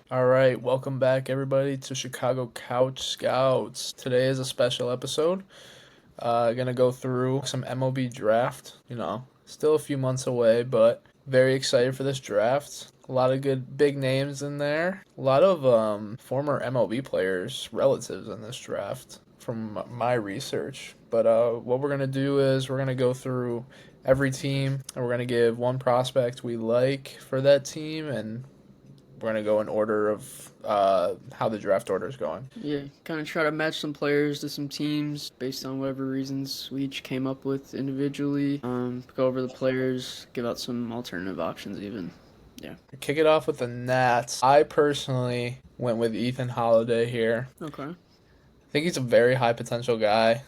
All right, welcome back, everybody, to Chicago Couch Scouts. Today is a special episode. Gonna go through some MLB draft. Still a few months away, but very excited for this draft. A lot of good big names in there. A lot of former MLB players, relatives in this draft from my research. But what we're gonna do is we're gonna go through every team, and we're gonna give one prospect we like for that team, and we're gonna go in order of how the draft order is going. Yeah, kind of try to match some players to some teams based on whatever reasons we each came up with individually. Go over the players, give out some alternative options even. Yeah. Kick it off with the Nats. I personally went with Ethan Holiday here. Okay. I think he's a very high potential guy.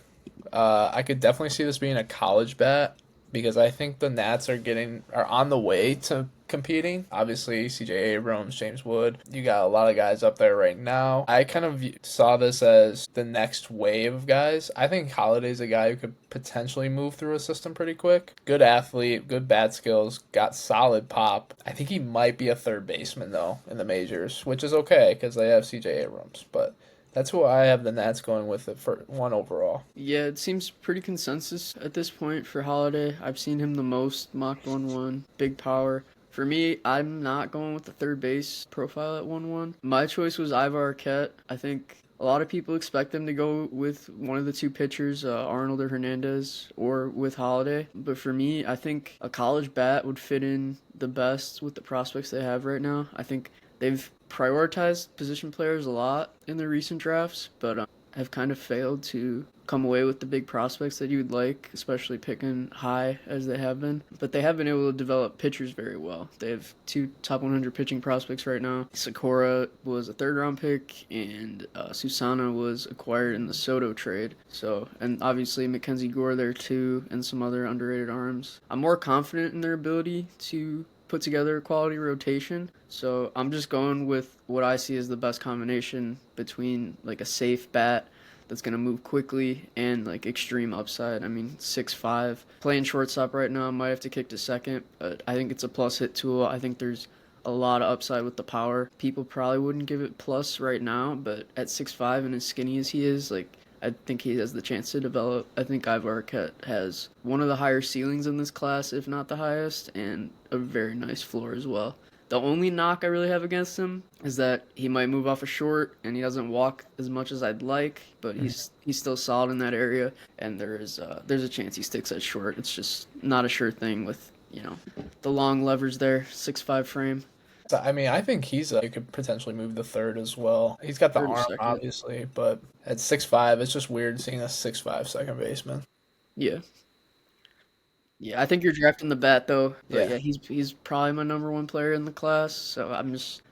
I could definitely see this being a college bet because I think the Nats are on the way to competing. Obviously, C.J. Abrams, James Wood, you got a lot of guys up there right now. I kind of saw this as the next wave of guys. I think Holiday's a guy who could potentially move through a system pretty quick. Good athlete, good bat skills, got solid pop. I think he might be a third baseman though in the majors, which is okay because they have C.J. Abrams, but that's who I have the Nats going with it for one overall. Yeah, it seems pretty consensus at this point for Holiday. I've seen him the most, mocked 1-1, big power. For me, I'm not going with the third base profile at 1-1. My choice was Ivar Arquette. I think a lot of people expect them to go with one of the two pitchers, Arnold or Hernandez, or with Holiday. But for me, I think a college bat would fit in the best with the prospects they have right now. I think they've prioritized position players a lot in the recent drafts, but have kind of failed to come away with the big prospects that you would like, especially picking high as they have been. But they have been able to develop pitchers very well. They have two top 100 pitching prospects right now. Sakura was a third-round pick, and Susana was acquired in the Soto trade. So, and obviously Mackenzie Gore there too, and some other underrated arms. I'm more confident in their ability to put together a quality rotation. So I'm just going with what I see as the best combination between like a safe bat that's going to move quickly and like extreme upside. I mean, 6'5", playing shortstop right now, might have to kick to second, but I think it's a plus hit tool. I think there's a lot of upside with the power. People probably wouldn't give it plus right now, but at 6'5" and as skinny as he is, like, I think he has the chance to develop. I think Ivar Arquette has one of the higher ceilings in this class, if not the highest, and a very nice floor as well. The only knock I really have against him is that he might move off a short and he doesn't walk as much as I'd like, but he's still solid in that area, and there's a chance he sticks at short. It's just not a sure thing with the long levers there, 6'5" frame. So, I mean, I think he could potentially move the third as well. He's got the Third or arm, second. obviously, but at 6'5", it's just weird seeing a 6'5" second baseman. Yeah. Yeah, I think you're drafting the bat though. But Yeah. yeah, he's probably my number one player in the class, so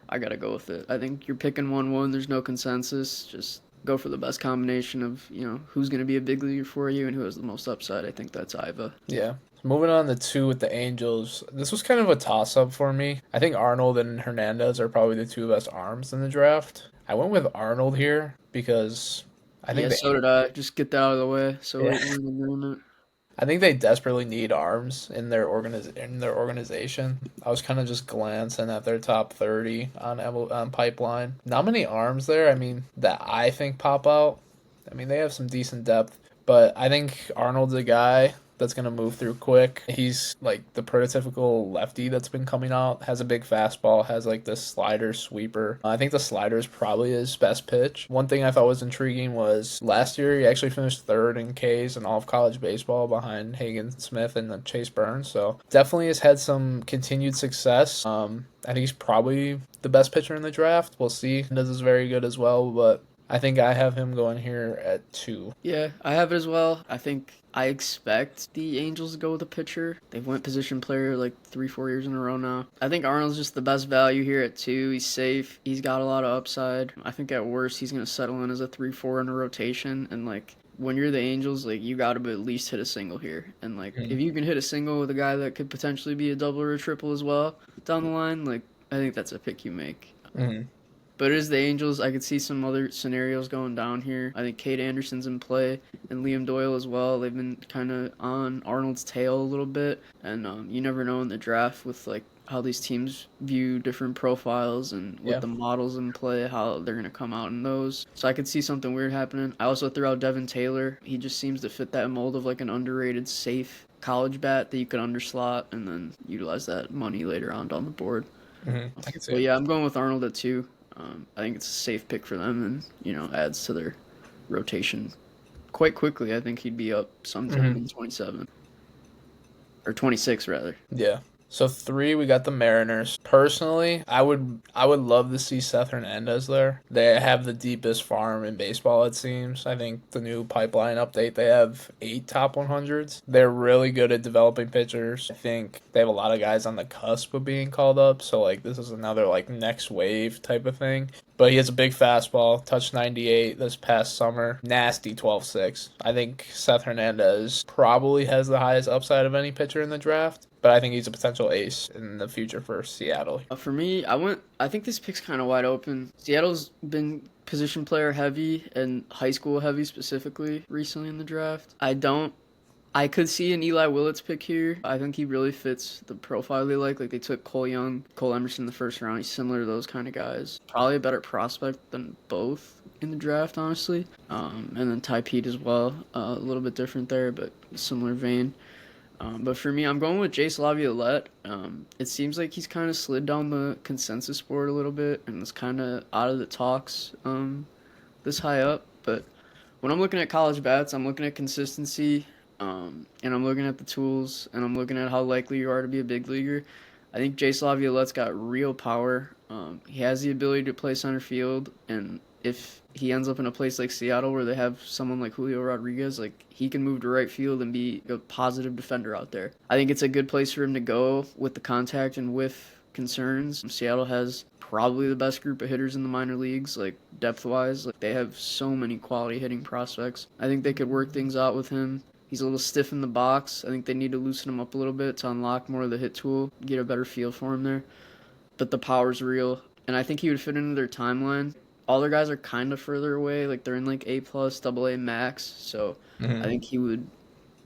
I gotta go with it. I think you're picking 1-1, there's no consensus. Just go for the best combination of, who's gonna be a big leaguer for you and who has the most upside. I think that's Iva. Yeah. Moving on to two with the Angels. This was kind of a toss-up for me. I think Arnold and Hernandez are probably the two best arms in the draft. I went with Arnold here because I think Yeah, so did I. Just get that out of the way. So yeah, we're in agreement. I think they desperately need arms in their organization. I was kind of just glancing at their top 30 on Pipeline. Not many arms there. I mean, that I think pop out. I mean, they have some decent depth, but I think Arnold's a guy that's going to move through quick. He's like the prototypical lefty that's been coming out, has a big fastball, has like this slider sweeper. I think the slider is probably his best pitch. One thing I thought was intriguing was last year he actually finished third in Ks in all of college baseball behind Hagen Smith and Chase Burns. So definitely has had some continued success. I think he's probably the best pitcher in the draft. We'll see. This is very good as well, but I think I have him going here at 2. Yeah, I have it as well. I think I expect the Angels to go with a pitcher. They've went position player like 3-4 years in a row now. I think Arnold's just the best value here at 2. He's safe. He's got a lot of upside. I think at worst he's gonna settle in as a 3-4 in a rotation. And like when you're the Angels, like you got to at least hit a single here. And like if you can hit a single with a guy that could potentially be a double or a triple as well down the line, like I think that's a pick you make. Mm-hmm. But it is the Angels. I could see some other scenarios going down here. I think Cade Anderson's in play and Liam Doyle as well. They've been kind of on Arnold's tail a little bit, and you never know in the draft with like how these teams view different profiles and with Yeah. the models in play, how they're gonna come out in those. So I could see something weird happening. I also threw out Devin Taylor. He just seems to fit that mold of like an underrated, safe college bat that you could underslot and then utilize that money later on down the board. I can see But it. yeah, I'm going with Arnold at 2. I think it's a safe pick for them, and adds to their rotation quite quickly. I think he'd be up sometime in 27 or 26 rather. Yeah. So 3, we got the Mariners. Personally, I would love to see Seth Hernandez there. They have the deepest farm in baseball, it seems. I think the new pipeline update, they have 8 top 100s. They're really good at developing pitchers. I think they have a lot of guys on the cusp of being called up. So like this is another like next wave type of thing. But he has a big fastball, touched 98 this past summer. Nasty 12-6. I think Seth Hernandez probably has the highest upside of any pitcher in the draft, but I think he's a potential ace in the future for Seattle. For me, I think this pick's kind of wide open. Seattle's been position player heavy and high school heavy specifically recently in the draft. I could see an Eli Willits pick here. I think he really fits the profile they like. Like they took Cole Young, Cole Emerson in the first round. He's similar to those kind of guys. Probably a better prospect than both in the draft, honestly. And then Ty Pete as well. A little bit different there, but similar vein. But for me, I'm going with Jace Laviolette. It seems like he's kind of slid down the consensus board a little bit and is kind of out of the talks this high up. But when I'm looking at college bats, I'm looking at consistency, and I'm looking at the tools, and I'm looking at how likely you are to be a big leaguer. I think Jace Laviolette's got real power. He has the ability to play center field, and if he ends up in a place like Seattle where they have someone like Julio Rodriguez, like he can move to right field and be a positive defender out there. I think it's a good place for him to go with the contact and with concerns. Seattle has probably the best group of hitters in the minor leagues, like depth-wise. Like they have so many quality hitting prospects. I think they could work things out with him. He's a little stiff in the box. I think they need to loosen him up a little bit to unlock more of the hit tool, get a better feel for him there. But the power's real, and I think he would fit into their timeline. All their guys are kind of further away, like they're in like A plus, double A max. So I think he would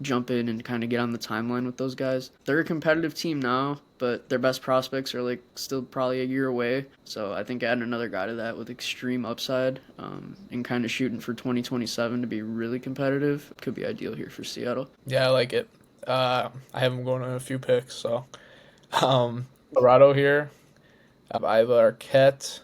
jump in and kind of get on the timeline with those guys. They're a competitive team now, but their best prospects are like still probably a year away. So I think adding another guy to that with extreme upside and kind of shooting for 2027 to be really competitive could be ideal here for Seattle. Yeah, I like it. I have him going in a few picks, so Colorado here. Ivar Arquette.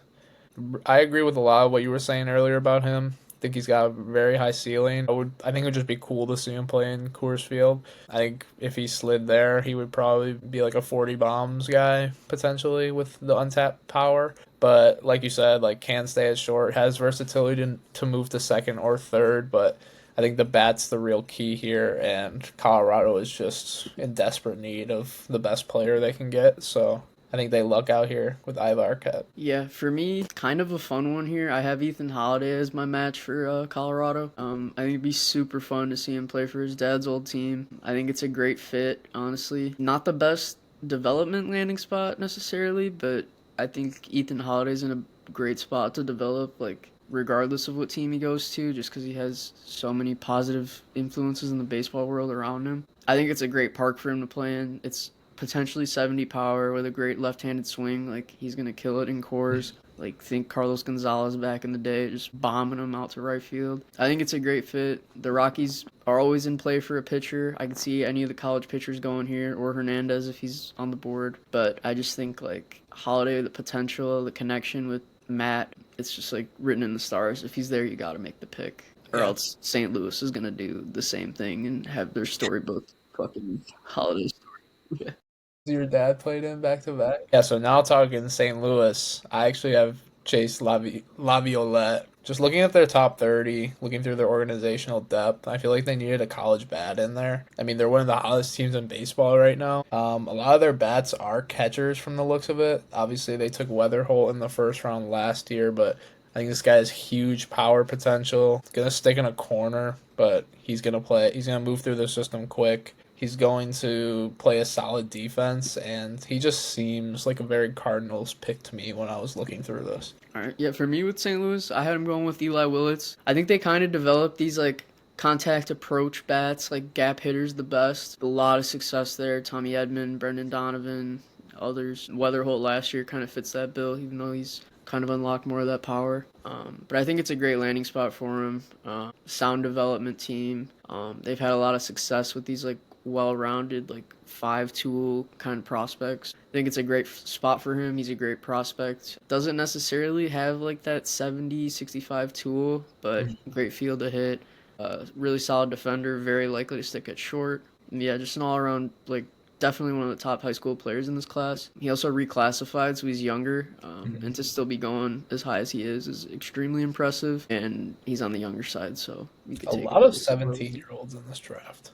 I agree with a lot of what you were saying earlier about him. I think he's got a very high ceiling. I think it would just be cool to see him play in Coors Field. I think if he slid there, he would probably be like a 40 bombs guy potentially with the untapped power. But like you said, like can stay at short, has versatility to move to second or third. But I think the bat's the real key here, and Colorado is just in desperate need of the best player they can get. So I think they luck out here with Ivar Arquette. Yeah, for me, kind of a fun one here. I have Ethan Holiday as my match for Colorado. I think it'd be super fun to see him play for his dad's old team. I think it's a great fit, honestly. Not the best development landing spot necessarily, but I think Ethan Holiday's in a great spot to develop, like regardless of what team he goes to, just because he has so many positive influences in the baseball world around him. I think it's a great park for him to play in. It's potentially 70 power with a great left-handed swing. Like he's gonna kill it in Coors. Like think Carlos Gonzalez back in the day, just bombing him out to right field. I think it's a great fit. The Rockies are always in play for a pitcher. I could see any of the college pitchers going here, or Hernandez if he's on the board. But I just think like Holiday, the potential, the connection with Matt, it's just like written in the stars. If he's there, you got to make the pick, or else St. Louis is gonna do the same thing and have their storybook fucking Holiday story. Yeah. Your dad played in back to back? Yeah, so now talking St. Louis, I actually have Chase Laviolette. Just looking at their top 30, looking through their organizational depth, I feel like they needed a college bat in there. I mean, they're one of the hottest teams in baseball right now. A lot of their bats are catchers from the looks of it. Obviously, they took Weatherholt in the first round last year, but I think this guy has huge power potential. Gonna stick in a corner, but he's gonna play. He's gonna move through the system quick. He's going to play a solid defense, and he just seems like a very Cardinals pick to me when I was looking through this. All right. Yeah, for me with St. Louis, I had him going with Eli Willits. I think they kind of developed these like contact approach bats, like gap hitters the best. A lot of success there. Tommy Edman, Brendan Donovan, others. Weatherholt last year kind of fits that bill, even though he's kind of unlocked more of that power. But I think it's a great landing spot for him. Sound development team. They've had a lot of success with these like well-rounded like five tool kind of prospects. I think it's a great spot for him. He's a great prospect. Doesn't necessarily have like that 70, 65 tool, but great field to hit. Really solid defender, very likely to stick at short. And yeah, just an all-around like definitely one of the top high school players in this class. He also reclassified, so he's younger, and to still be going as high as he is extremely impressive. And he's on the younger side, so you could A take lot it of as a road. 17-year-olds in this draft.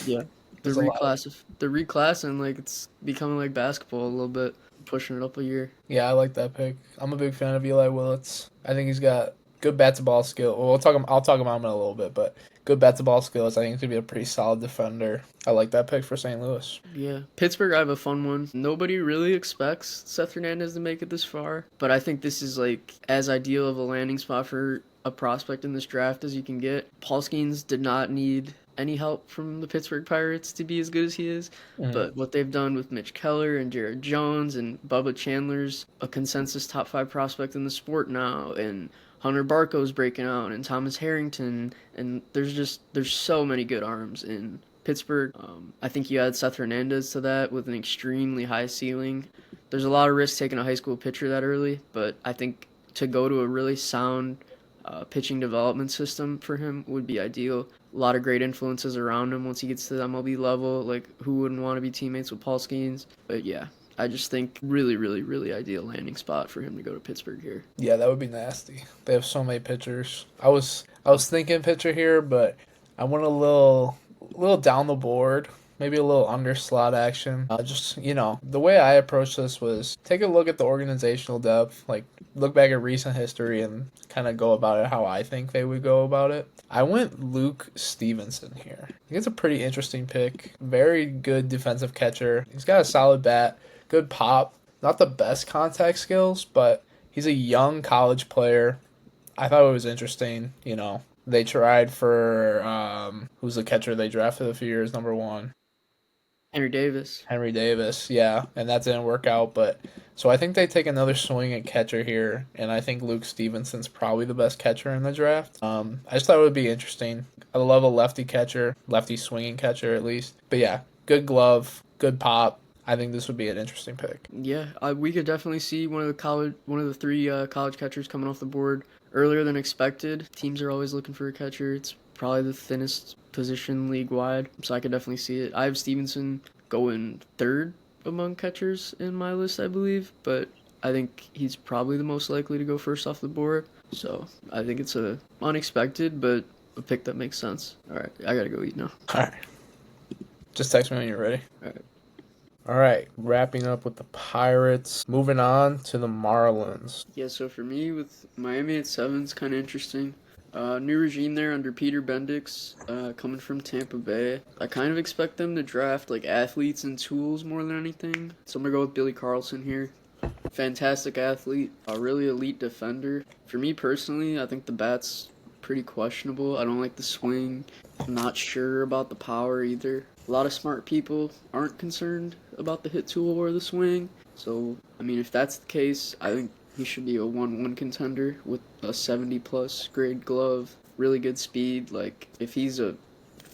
Yeah, There's a lot of the reclass, and like it's becoming like basketball a little bit, pushing it up a year. Yeah, I like that pick. I'm a big fan of Eli Willits. I think he's got good bat to ball skill. Well, I'll talk about him in a little bit, but good bat to ball skills. I think he's gonna be a pretty solid defender. I like that pick for St. Louis. Yeah, Pittsburgh, I have a fun one. Nobody really expects Seth Hernandez to make it this far, but I think this is like as ideal of a landing spot for a prospect in this draft as you can get. Paul Skeens did not need any help from the Pittsburgh Pirates to be as good as he is, but what they've done with Mitch Keller and Jared Jones and Bubba Chandler's a consensus top 5 prospect in the sport now, and Hunter Barco's breaking out, and Thomas Harrington, and there's so many good arms in Pittsburgh. I think you add Seth Hernandez to that with an extremely high ceiling. There's a lot of risk taking a high school pitcher that early, but I think to go to a really sound pitching development system for him would be ideal. A lot of great influences around him once he gets to the MLB level. Like, who wouldn't want to be teammates with Paul Skeens? But yeah, I just think really, really, really ideal landing spot for him to go to Pittsburgh here. Yeah, that would be nasty. They have so many pitchers. I was thinking pitcher here, but I went a little down the board. Maybe a little under slot action. Just, the way I approached this was take a look at the organizational depth, like look back at recent history and kind of go about it how I think they would go about it. I went Luke Stevenson here. I think it's a pretty interesting pick. Very good defensive catcher. He's got a solid bat, good pop. Not the best contact skills, but he's a young college player. I thought it was interesting, They tried for, who's the catcher they drafted a few years, number 1? Henry Davis. Henry Davis, yeah, and that didn't work out. But so I think they take another swing at catcher here, and I think Luke Stevenson's probably the best catcher in the draft. I just thought it would be interesting. I love a lefty catcher, lefty swinging catcher at least. But yeah, good glove, good pop. I think this would be an interesting pick. Yeah, we could definitely see one of the 3 college catchers coming off the board earlier than expected. Teams are always looking for a catcher. It's probably the thinnest position league wide, so I could definitely see it. I have Stevenson going 3rd among catchers in my list, I believe, but I think he's probably the most likely to go first off the board. So I think it's a unexpected, but a pick that makes sense. All right, I gotta go eat now. All right, just text me when you're ready. All right. All right, wrapping up with the Pirates. Moving on to the Marlins. Yeah, so for me, with Miami at 7 is kind of interesting. New regime there under Peter Bendix, coming from Tampa Bay. I kind of expect them to draft like athletes and tools more than anything. So I'm going to go with Billy Carlson here. Fantastic athlete, a really elite defender. For me personally, I think the bat's pretty questionable. I don't like the swing. I'm not sure about the power either. A lot of smart people aren't concerned about the hit tool or the swing. So, I mean, if that's the case, I think he should be a 1-1 contender with a 70-plus grade glove, really good speed. Like, if he's a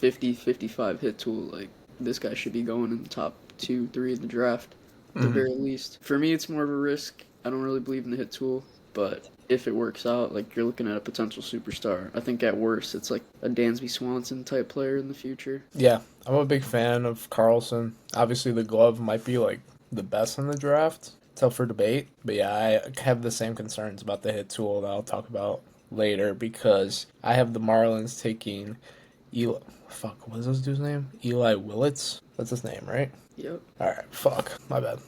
50-55 hit tool, like, this guy should be going in the top 2-3 of the draft, at the very least. For me, it's more of a risk. I don't really believe in the hit tool, but if it works out, like, you're looking at a potential superstar. I think at worst, it's like a Dansby Swanson type player in the future. Yeah, I'm a big fan of Carlson. Obviously, the glove might be, like, the best in the draft. It's up for debate. But yeah, I have the same concerns about the hit tool that I'll talk about later because I have the Marlins taking Eli... Fuck, what is this dude's name? Eli Willits? That's his name, right? Yep. Alright, fuck. My bad.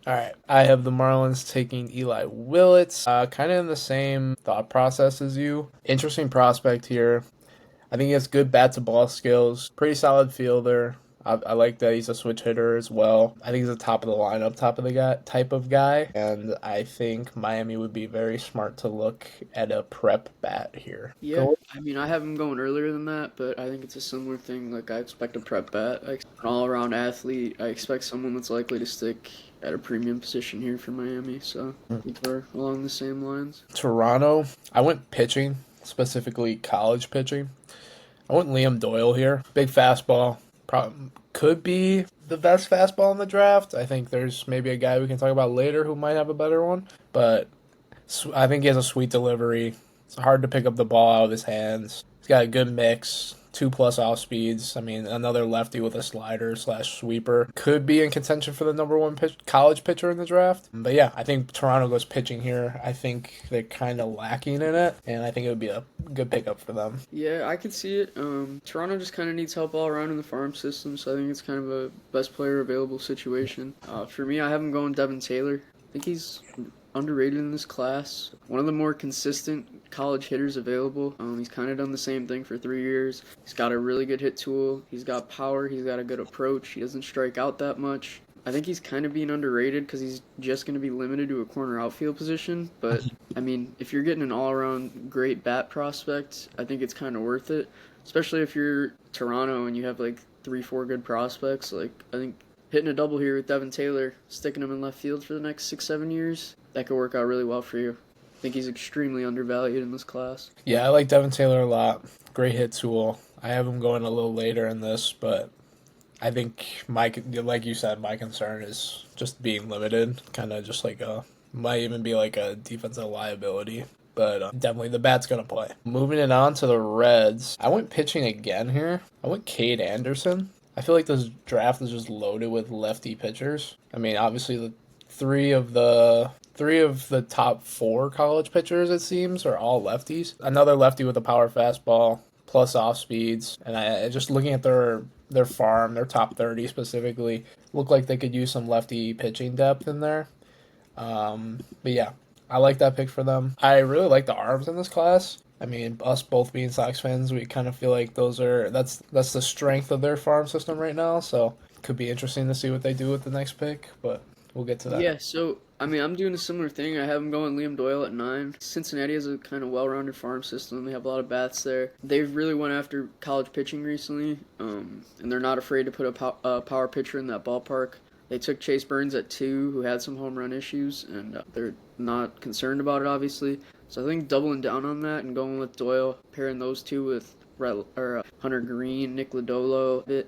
Alright, I have the Marlins taking Eli Willits. Kind of in the same thought process as you. Interesting prospect here. I think he has good bat-to-ball skills. Pretty solid fielder. I like that he's a switch hitter as well. I think he's the top of the lineup, top of the guy type of guy, and I think Miami would be very smart to look at a prep bat here. Yeah, Go. I mean, I have him going earlier than that, but I think it's a similar thing. Like, I expect a prep bat, I expect an all-around athlete. I expect someone that's likely to stick at a premium position here for Miami. So I think we're along the same lines. Toronto, I went pitching, specifically college pitching. I went Liam Doyle here. Big fastball. Could be the best fastball in the draft. I think there's maybe a guy we can talk about later who might have a better one, but I think he has a sweet delivery. It's hard to pick up the ball out of his hands. He's got a good mix, 2+ off speeds. I mean, another lefty with a slider slash sweeper. Could be in contention for the number one college pitcher in the draft. But yeah, I think Toronto goes pitching here. I think they're kind of lacking in it, and I think it would be a good pickup for them. Yeah, I could see it. Toronto just kind of needs help all around in the farm system, so I think it's kind of a best player available situation. For me, I have him going Devin Taylor. I think he's underrated in this class. One of the more consistent college hitters available. He's kind of done the same thing for 3 years. He's got a really good hit tool. He's got power. He's got a good approach. He doesn't strike out that much. I think he's kind of being underrated because he's just going to be limited to a corner outfield position. But, I mean, if you're getting an all-around great bat prospect, I think it's kind of worth it. Especially if you're Toronto and you have, like, 3-4 good prospects. Like, I think hitting a double here with Devin Taylor, sticking him in left field for the next 6-7 years, that could work out really well for you. I think he's extremely undervalued in this class. Yeah, I like Devin Taylor a lot. Great hit tool. I have him going a little later in this, but I think like you said, my concern is just being limited. Kind of just like might even be like a defensive liability. But definitely the bat's going to play. Moving it on to the Reds. I went pitching again here. I went Cade Anderson. I feel like this draft is just loaded with lefty pitchers. I mean, obviously the three of the top 4 college pitchers, it seems, are all lefties. Another lefty with a power fastball plus off speeds, and I just looking at their farm, their top 30 specifically, look like they could use some lefty pitching depth in there. But yeah, I like that pick for them. I really like the arms in this class. I mean, us both being Sox fans, we kind of feel like that's the strength of their farm system right now. So it could be interesting to see what they do with the next pick, but we'll get to that. Yeah, so, I mean, I'm doing a similar thing. I have him going Liam Doyle at 9. Cincinnati has a kind of well-rounded farm system. They have a lot of bats there. They've really went after college pitching recently, and they're not afraid to put a power pitcher in that ballpark. They took Chase Burns at 2, who had some home run issues, and they're not concerned about it, obviously. So I think doubling down on that and going with Doyle, pairing those two with Hunter Green, Nick Lodolo,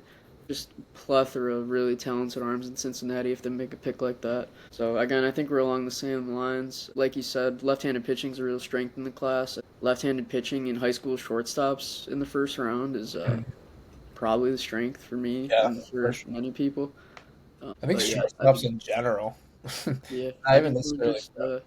just plethora of really talented arms in Cincinnati if they make a pick like that. So again, I think we're along the same lines. Like you said, left-handed pitching is a real strength in the class. Left-handed pitching in high school shortstops in the first round is probably the strength for me and for many people. I think shortstops in general. Yeah, I haven't necessarily.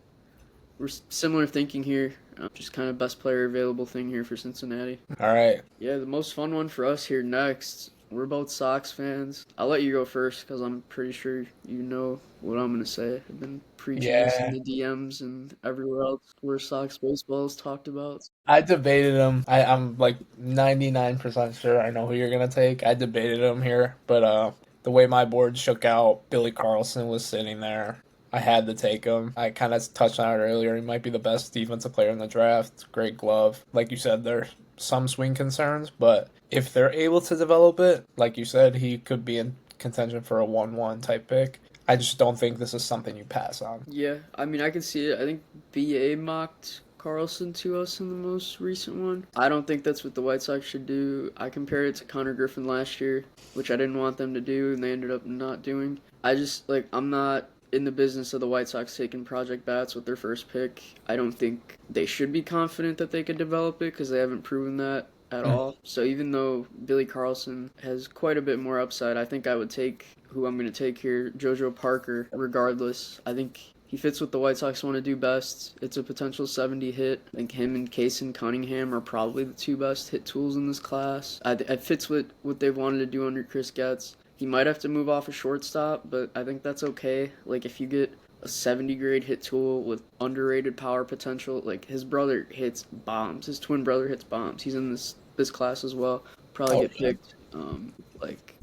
We're similar thinking here. Just kind of best player available thing here for Cincinnati. All right. Yeah, the most fun one for us here next. We're both Sox fans. I'll let you go first because I'm pretty sure you know what I'm going to say. I've been preaching this in the DMs and everywhere else where Sox baseball is talked about. I debated him. I'm like 99% sure I know who you're going to take. I debated him here, but the way my board shook out, Billy Carlson was sitting there. I had to take him. I kind of touched on it earlier. He might be the best defensive player in the draft. Great glove. Like you said, there's some swing concerns, but if they're able to develop it, like you said, he could be in contention for a 1-1 type pick. I just don't think this is something you pass on. Yeah, I mean, I can see it. I think BA mocked Carlson to us in the most recent one. I don't think that's what the White Sox should do. I compared it to Connor Griffin last year, which I didn't want them to do, and they ended up not doing. I'm not in the business of the White Sox taking project bats with their first pick. I don't think they should be confident that they could develop it because they haven't proven that at all. So even though Billy Carlson has quite a bit more upside, I think I would take who I'm going to take here, JoJo Parker, regardless. I think he fits what the White Sox want to do best. It's a potential 70 hit. I think him and Kaysen Cunningham are probably the 2 best hit tools in this class. It fits what they've wanted to do under Chris Getz. He might have to move off a shortstop, but I think that's okay. Like, if you get a 70 grade hit tool with underrated power potential, like, his brother hits bombs. His twin brother hits bombs. He's in this class as well. Probably get picked.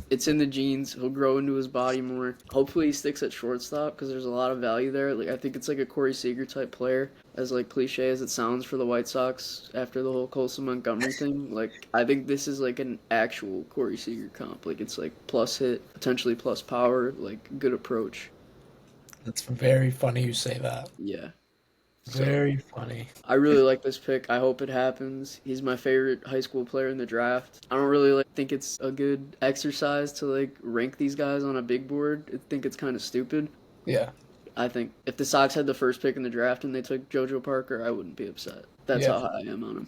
It's in the genes. He'll grow into his body more. Hopefully he sticks at shortstop because there's a lot of value there. Like I think it's like a Corey Seager type player, as like cliche as it sounds for the White Sox after the whole Colson Montgomery thing. Like I think this is like an actual Corey Seager comp. Like it's like plus hit, potentially plus power, like good approach. It's very funny you say that. Yeah. So Very funny. I really like this pick. I hope it happens. He's my favorite high school player in the draft. I don't really think it's a good exercise to like rank these guys on a big board. I think it's kind of stupid. Yeah. I think if the Sox had the first pick in the draft and they took JoJo Parker, I wouldn't be upset. That's Yeah. how high I am on him.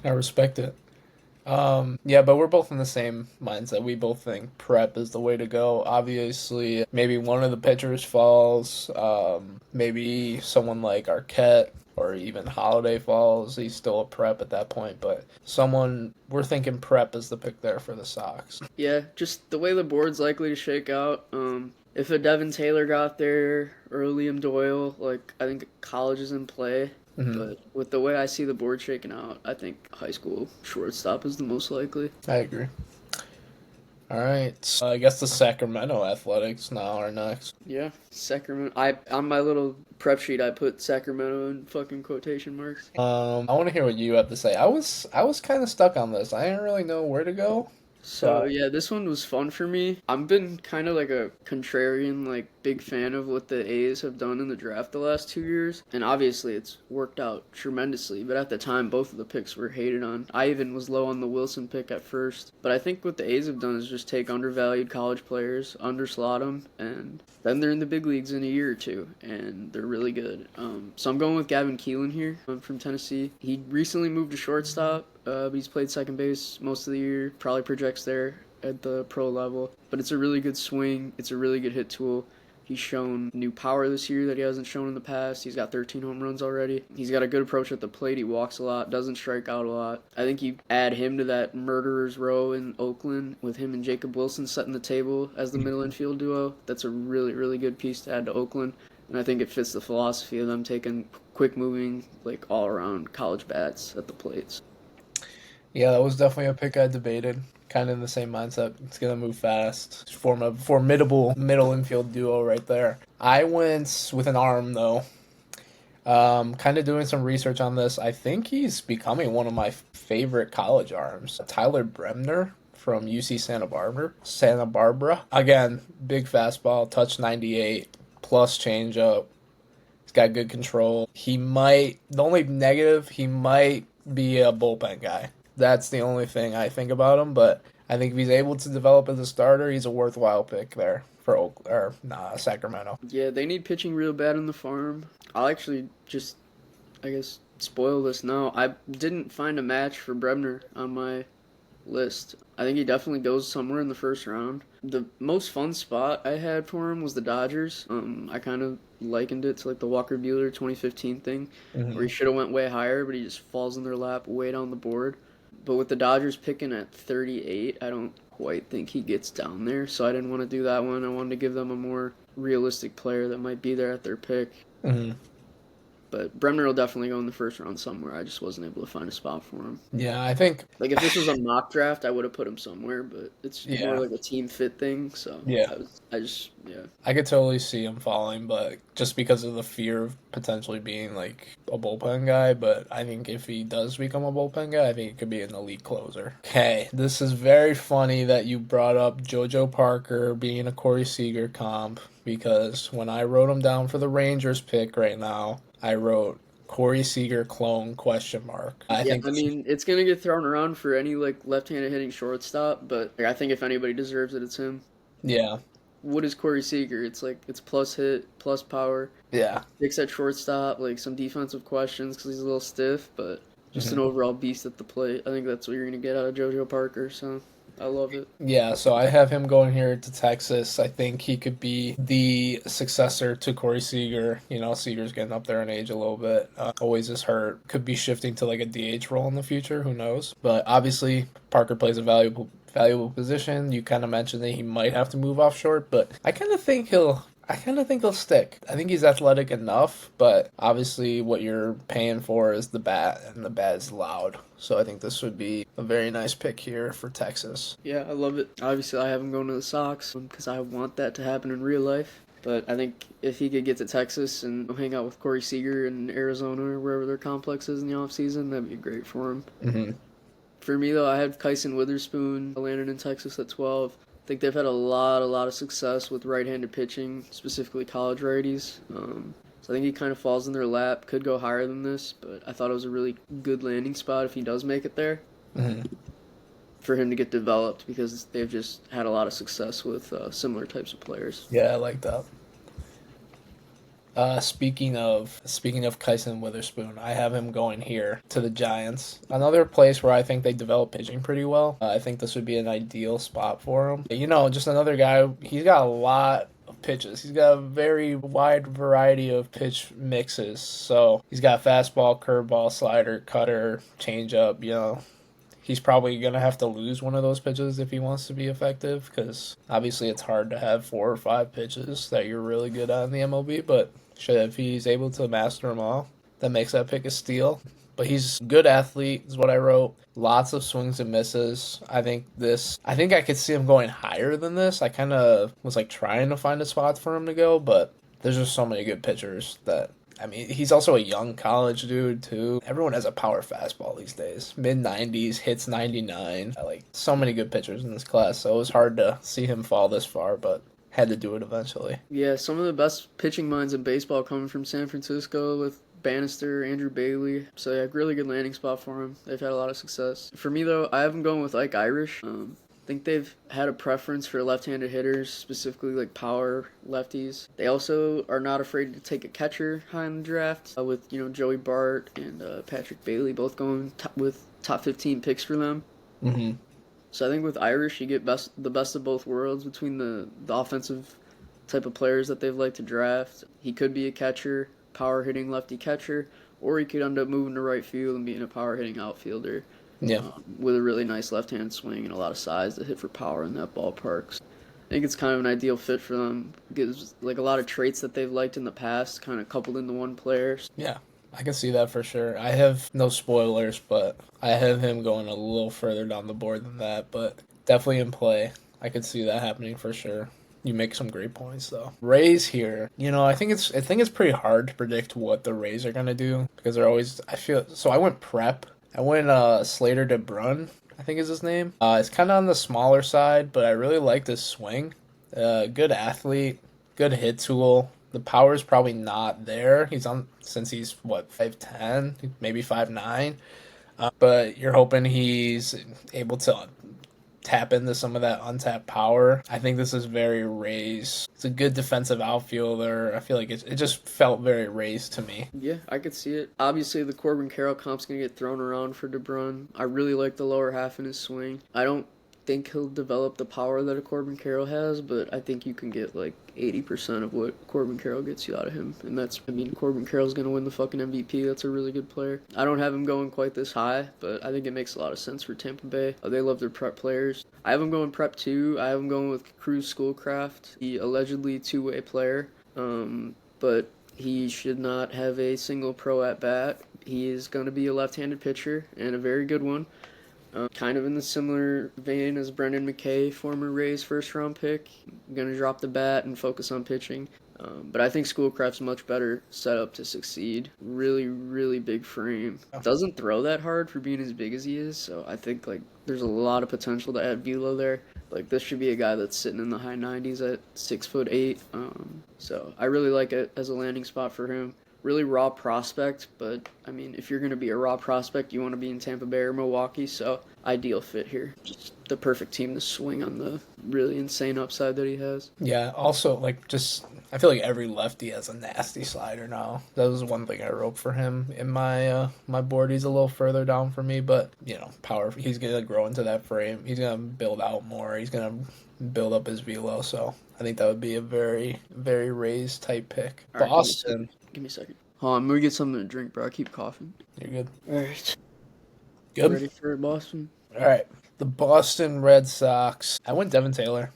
I respect it. Yeah, but we're both in the same mindset. We both think prep is the way to go. Obviously, maybe one of the pitchers falls. Maybe someone like Arquette or even Holiday falls. He's still a prep at that point, but we're thinking prep is the pick there for the Sox. Yeah, just the way the board's likely to shake out. If a Devin Taylor got there or a Liam Doyle, like I think college is in play. Mhm. But with the way I see the board shaking out, I think high school shortstop is the most likely. I agree. All right. I guess the Sacramento Athletics now are next. Yeah, Sacramento. On my little prep sheet, I put Sacramento in fucking quotation marks. I want to hear what you have to say. I was kind of stuck on this. I didn't really know where to go. So yeah, this one was fun for me. I've been kind of like a contrarian, like big fan of what the A's have done in the draft the last 2 years, and obviously it's worked out tremendously. But at the time, both of the picks were hated on. I even was low on the Wilson pick at first, but I think what the A's have done is just take undervalued college players, underslot them, and then they're in the big leagues in a year or two, and they're really good. So I'm going with Gavin Keelan here. I'm from Tennessee. He recently moved to shortstop. But he's played second base most of the year, probably projects there at the pro level. But it's a really good swing. It's a really good hit tool. He's shown new power this year that he hasn't shown in the past. He's got 13 home runs already. He's got a good approach at the plate. He walks a lot, doesn't strike out a lot. I think you add him to that murderer's row in Oakland with him and Jacob Wilson setting the table as the middle infield duo. That's a really, really good piece to add to Oakland. And I think it fits the philosophy of them taking quick moving, like all around college bats at the plates. Yeah, that was definitely a pick I debated. Kind of in the same mindset. It's going to move fast. Form a formidable middle infield duo right there. I went with an arm, though. Kind of doing some research on this. I think he's becoming one of my favorite college arms. Tyler Bremner from UC Santa Barbara. Santa Barbara. Again, big fastball, touch 98, plus changeup. He's got good control. The only negative, he might be a bullpen guy. That's the only thing I think about him, but I think if he's able to develop as a starter, he's a worthwhile pick there for Sacramento. Yeah, they need pitching real bad in the farm. I'll actually just, I guess, spoil this now. I didn't find a match for Bremner on my list. I think he definitely goes somewhere in the first round. The most fun spot I had for him was the Dodgers. I kind of likened it to like the Walker Buehler 2015 thing, where he should have went way higher, but he just falls in their lap way down the board. But with the Dodgers picking at 38, I don't quite think he gets down there, so I didn't want to do that one. I wanted to give them a more realistic player that might be there at their pick. Mm-hmm. But Bremner will definitely go in the first round somewhere. I just wasn't able to find a spot for him. Yeah, I think... Like, if this was a mock draft, I would have put him somewhere, but it's more like a team fit thing, so... Yeah. I could totally see him falling, but just because of the fear of potentially being, like, a bullpen guy, but I think if he does become a bullpen guy, I think he could be an elite closer. Okay, this is very funny that you brought up JoJo Parker being a Corey Seager comp, because when I wrote him down for the Rangers pick right now, I wrote Corey Seager clone ? I mean, it's gonna get thrown around for any like left-handed hitting shortstop, but I think if anybody deserves it, it's him. Yeah. What is Corey Seager? It's like it's plus hit, plus power. Yeah. Picks at shortstop, like some defensive questions because he's a little stiff, but just an overall beast at the plate. I think that's what you're gonna get out of JoJo Parker. So. I love it. Yeah, so I have him going here to Texas. I think he could be the successor to Corey Seager. You know, Seager's getting up there in age a little bit. Always is hurt. Could be shifting to like a DH role in the future. Who knows? But obviously, Parker plays a valuable position. You kind of mentioned that he might have to move off short, but I kind of think I kind of think he'll stick. I think he's athletic enough, but obviously what you're paying for is the bat, and the bat is loud. So I think this would be a very nice pick here for Texas. Yeah, I love it. Obviously, I have him going to the Sox because I want that to happen in real life. But I think if he could get to Texas and hang out with Corey Seager in Arizona or wherever their complex is in the offseason, that'd be great for him. Mm-hmm. For me, though, I have Kyson Witherspoon landed in Texas at 12. I think they've had a lot of success with right-handed pitching, specifically college righties. So I think he kind of falls in their lap. Could go higher than this, but I thought it was a really good landing spot if he does make it there. Mm-hmm. For him to get developed because they've just had a lot of success with similar types of players. Yeah, I like that. Speaking of Kyson Witherspoon, I have him going here to the Giants. Another place where I think they develop pitching pretty well. I think this would be an ideal spot for him. You know, just another guy. He's got a lot of pitches. He's got a very wide variety of pitch mixes. So he's got fastball, curveball, slider, cutter, changeup. You know, he's probably going to have to lose one of those pitches if he wants to be effective, because obviously it's hard to have 4 or 5 pitches that you're really good at in the MLB, but if he's able to master them all, that makes that pick a steal. But he's a good athlete, is what I wrote. Lots of swings and misses. I think I could see him going higher than this. I kind of was like trying to find a spot for him to go, but there's just so many good pitchers that, I mean, he's also a young college dude, too. Everyone has a power fastball these days. Mid-90s, hits 99. Like, so many good pitchers in this class, so it was hard to see him fall this far, but had to do it eventually. Yeah, some of the best pitching minds in baseball coming from San Francisco with Bannister, Andrew Bailey. So, yeah, really good landing spot for him. They've had a lot of success. For me, though, I have him going with Ike Irish. I think they've had a preference for left-handed hitters, specifically like power lefties. They also are not afraid to take a catcher high in the draft with, Joey Bart and Patrick Bailey both going with top 15 picks for them. Mm-hmm. So I think with Irish, you get the best of both worlds between the offensive type of players that they've liked to draft. He could be a catcher, power-hitting lefty catcher, or he could end up moving to right field and being a power-hitting outfielder. Yeah. With a really nice left-hand swing and a lot of size to hit for power in that ballpark. So I think it's kind of an ideal fit for them. Gives like a lot of traits that they've liked in the past, kind of coupled into one player. Yeah, I can see that for sure. I have no spoilers, but I have him going a little further down the board than that, but definitely in play. I could see that happening for sure. You make some great points, though. Rays here, I think it's pretty hard to predict what the Rays are gonna do because they're always. I went prep. I went Slater DeBrun, I think is his name. It's kind of on the smaller side, but I really like this swing. Good athlete, good hit tool. The power is probably not there. Since he's 5'10", maybe 5'9", but you're hoping he's able to tap into some of that untapped power. I think this is very Rays. It's a good defensive outfielder. I feel like it just felt very Rays to me. Yeah, I could see it. Obviously, the Corbin Carroll comp's going to get thrown around for DeBrun. I really like the lower half in his swing. I don't think he'll develop the power that a Corbin Carroll has, but I think you can get like 80% of what Corbin Carroll gets you out of him. And Corbin Carroll's going to win the fucking MVP. That's a really good player. I don't have him going quite this high, but I think it makes a lot of sense for Tampa Bay. They love their prep players. I have him going prep 2. I have him going with Cruz Schoolcraft, the allegedly two-way player. But he should not have a single pro at bat. He is going to be a left-handed pitcher and a very good one. Kind of in the similar vein as Brendan McKay, former Rays first-round pick. Going to drop the bat and focus on pitching. But I think Schoolcraft's much better set up to succeed. Really, really big frame. Doesn't throw that hard for being as big as he is, so I think there's a lot of potential to add velo there. This should be a guy that's sitting in the high 90s at 6'8". So I really like it as a landing spot for him. Really raw prospect, but if you're going to be a raw prospect, you want to be in Tampa Bay or Milwaukee, so ideal fit here. Just the perfect team to swing on the really insane upside that he has. Yeah, also, I feel like every lefty has a nasty slider now. That was one thing I wrote for him in my my board. He's a little further down for me, but, power, he's going to grow into that frame. He's going to build out more. He's going to build up his velo, so I think that would be a very, very Rays type pick. All right, Boston. Give me a second. Hold on, I'm going to get something to drink, bro. I keep coughing. You're good. All right. Good? Ready for Boston? All right. The Boston Red Sox. I went Devin Taylor.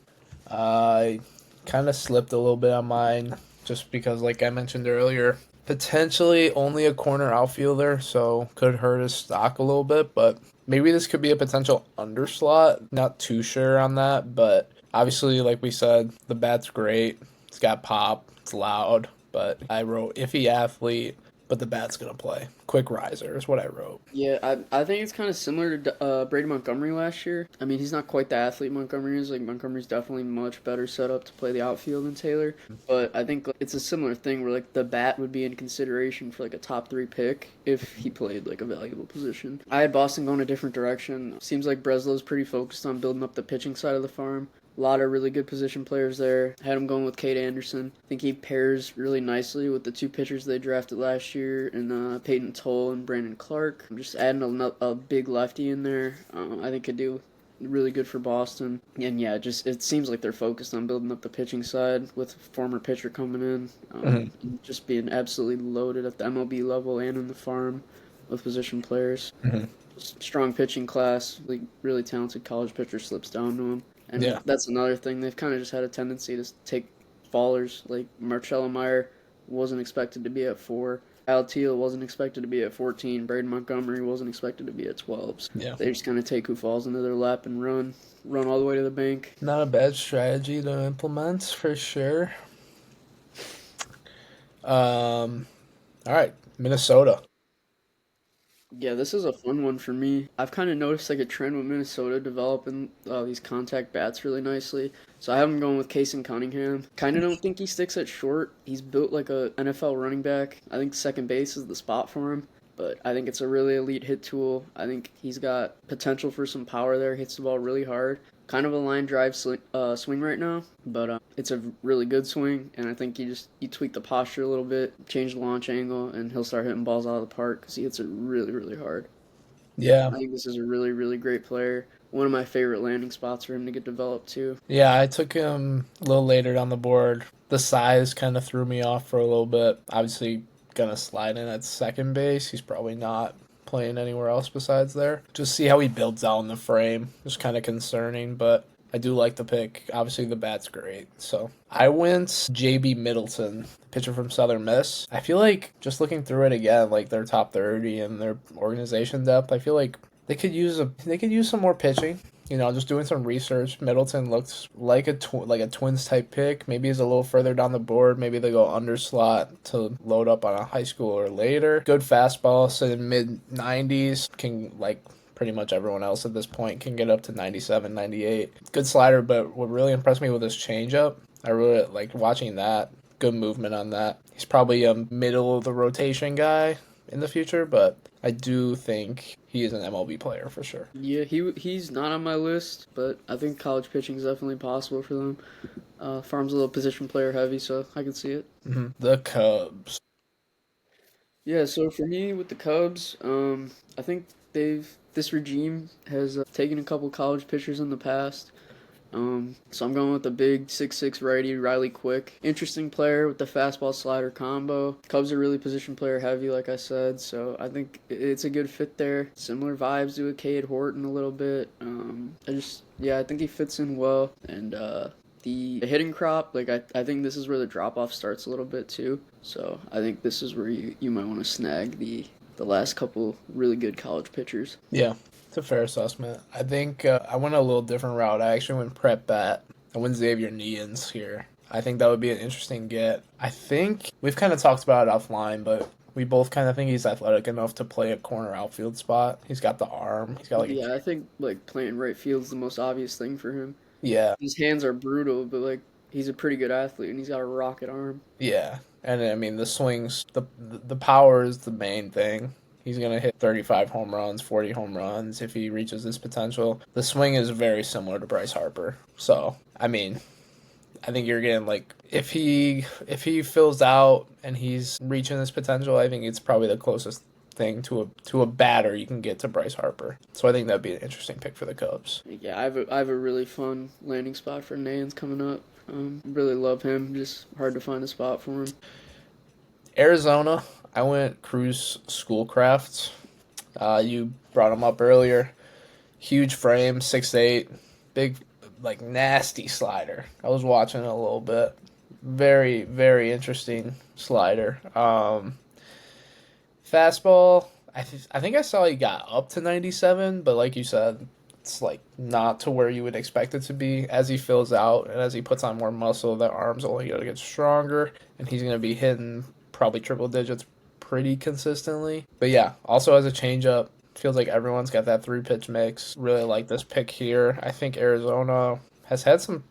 kind of slipped a little bit on mine just because, like I mentioned earlier, potentially only a corner outfielder, so could hurt his stock a little bit, but maybe this could be a potential underslot. Not too sure on that, but obviously, like we said, the bat's great. It's got pop, it's loud, but I wrote iffy athlete, but the bat's going to play. Quick riser is what I wrote. Yeah, I think it's kind of similar to Brady Montgomery last year. I mean, he's not quite the athlete Montgomery is. Like, Montgomery's definitely much better set up to play the outfield than Taylor. But I think like, it's a similar thing where, like, the bat would be in consideration for, like, a top 3 pick if he played, like, a valuable position. I had Boston going a different direction. Seems like Breslow's pretty focused on building up the pitching side of the farm. A lot of really good position players there. Had him going with Cade Anderson. I think he pairs really nicely with the 2 pitchers they drafted last year, and Peyton Toll and Brandon Clark. I'm just adding a big lefty in there. I think could do really good for Boston. And yeah, just it seems like they're focused on building up the pitching side with a former pitcher coming in, and just being absolutely loaded at the MLB level and in the farm with position players. Strong pitching class, like really talented college pitcher slips down to him. And Yeah. that's another thing. They've kind of just had a tendency to take fallers. Like Marcelo Meyer wasn't expected to be at 4. Al Teal wasn't expected to be at 14. Braden Montgomery wasn't expected to be at 12. So Yeah. they just kind of take who falls into their lap and run all the way to the bank. Not a bad strategy to implement for sure. All right, Minnesota. Yeah, this is a fun one for me. I've kind of noticed like a trend with Minnesota developing these contact bats really nicely. So I have him going with Kason Cunningham. Kind of don't think he sticks at short. He's built like a NFL running back. I think second base is the spot for him. But I think it's a really elite hit tool. I think he's got potential for some power there. Hits the ball really hard. Kind of a line drive swing right now, but it's a really good swing. And I think you tweak the posture a little bit, change the launch angle, and he'll start hitting balls out of the park because he hits it really, really hard. Yeah. I think this is a really, really great player. One of my favorite landing spots for him to get developed too. Yeah, I took him a little later down the board. The size kind of threw me off for a little bit. Obviously, gonna slide in at second base. He's probably not playing anywhere else besides there. Just see how he builds out in the frame. It's kind of concerning, but I do like the pick. Obviously, the bat's great. So I went JB Middleton, pitcher from Southern Miss. I feel like just looking through it again, like their top 30 and their organization depth, I feel like they could use some more pitching. You know, just doing some research. Middleton looks like a Twins type pick. Maybe he's a little further down the board. Maybe they go under slot to load up on a high schooler later. Good fastball, so in mid 90s can like pretty much everyone else at this point can get up to 97, 98. Good slider, but what really impressed me with his changeup, I really like watching that. Good movement on that. He's probably a middle of the rotation guy in the future, but I do think he is an MLB player for sure. Yeah, he's not on my list, but I think college pitching is definitely possible for them. Farm's a little position player heavy, so I can see it. The Cubs. Yeah, so for me with the Cubs, I think this regime has taken a couple college pitchers in the past. So I'm going with the big 6'6" righty, Riley Quick. Interesting player with the fastball slider combo. Cubs are really position player heavy, like I said, so I think it's a good fit there. Similar vibes to a Cade Horton a little bit. I think he fits in well. And the hitting crop, like I think this is where the drop off starts a little bit too. So I think this is where you might want to snag the last couple really good college pitchers. Yeah, it's a fair assessment. I think I went a little different route. I actually went prep bat. I went Xavier Neans here. I think that would be an interesting get. I think we've kind of talked about it offline, but we both kind of think he's athletic enough to play a corner outfield spot. He's got the arm. He's got Yeah, I think like playing right field's the most obvious thing for him. yeah, His hands are brutal, but like he's a pretty good athlete and he's got a rocket arm. yeah. And I mean the swings, the power is the main thing. He's going to hit 35 home runs, 40 home runs if he reaches his potential. The swing is very similar to Bryce Harper. So, I mean, I think you're getting like if he fills out and he's reaching his potential, I think it's probably the closest thing to a batter you can get to Bryce Harper. So I think that'd be an interesting pick for the Cubs. Yeah, I have a really fun landing spot for Nans coming up. Really love him. Just hard to find a spot for him. Arizona, I went Cruz Schoolcraft. You brought him up earlier. Huge frame, 6'8", like nasty slider. I was watching it a little bit. Very, very interesting slider. Fastball, I think I saw he got up to 97, but like you said, it's like not to where you would expect it to be. As he fills out and as he puts on more muscle, the arm's only going to get stronger, and he's going to be hitting probably triple digits pretty consistently. But yeah, also as a changeup, feels like everyone's got that three pitch mix. Really like this pick here. I think Arizona had some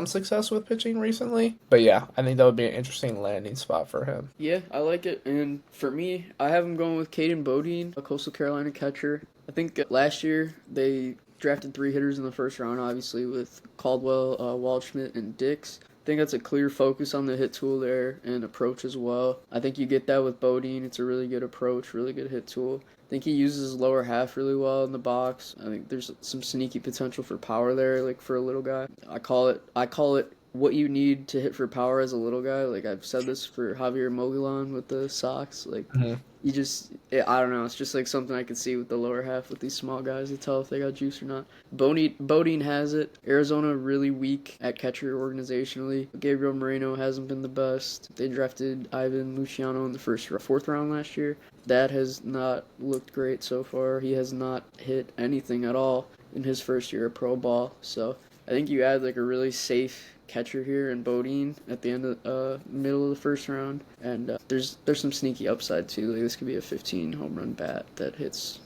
success with pitching recently. But yeah, I think that would be an interesting landing spot for him. Yeah, I like it. And for me, I have him going with Caden Bodine, a Coastal Carolina catcher. I think last year they drafted 3 hitters in the first round, obviously, with Caldwell, Waldschmidt, and Dix. I think that's a clear focus on the hit tool there and approach as well. I think you get that with Bodine. It's a really good approach, really good hit tool. I think he uses his lower half really well in the box. I think there's some sneaky potential for power there, like for a little guy. I call it what you need to hit for power as a little guy. Like I've said this for Javier Mogulan with the Sox. Like I don't know. It's just like something I could see with the lower half with these small guys to tell if they got juice or not. Bodine has it. Arizona really weak at catcher organizationally. Gabriel Moreno hasn't been the best. They drafted Ivan Luciano in the fourth round last year. That has not looked great so far. He has not hit anything at all in his first year of pro ball. So I think you add like a really safe catcher here in Bodine at the end of middle of the first round, and there's some sneaky upside too. Like this could be a 15 home run bat that hits